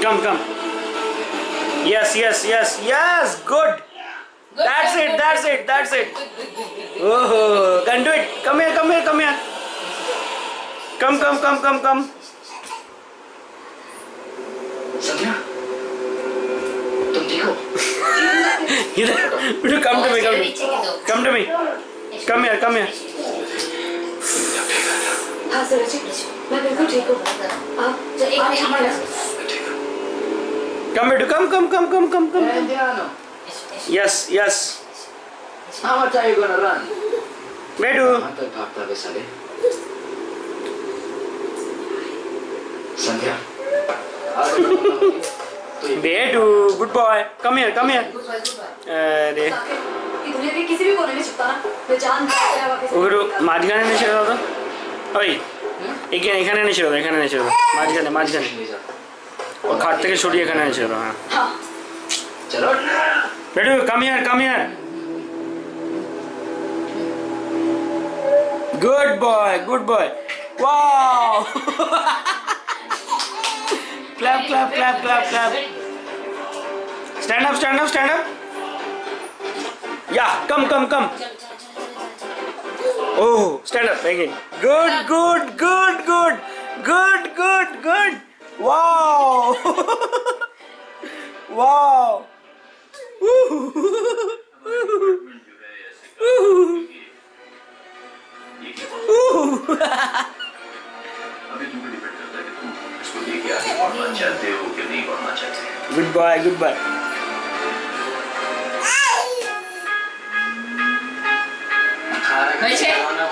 Come. Yes. Good. That's it. Oh, can do it. Come here. Come. संध्या तुम ठीक हो? You come to me. Come here. हाँ sir जी, मैं बिल्कुल ठीक हूँ। आप हमारा Come here. Come. Indiano, Yes. how much are you gonna run? Bedu. कहाँ तक भागता है साले? संध्या Bedu, good boy. Come here. अरे दुनिया के किसी भी कोने में छुपता ना, मैं जानता हूँ ওগুলো মাঝখানে নিয়ে ছেড়ে দাও তো ওই এখানে নিয়ে ছেড়ে দাও মাঝখানে ও খাট থেকে সরিয়ে এখানে নিয়ে ছেড়ে দাও হ্যাঁ हाँ चलो বেটু come here good boy wow clap stand up yeah come oh stand up again good wow अभी तुम पे डिपेंड करता है कि तुम इसको लेके आगे बढ़ना चाहते हो कि नहीं बढ़ना चाहते। good boy खाना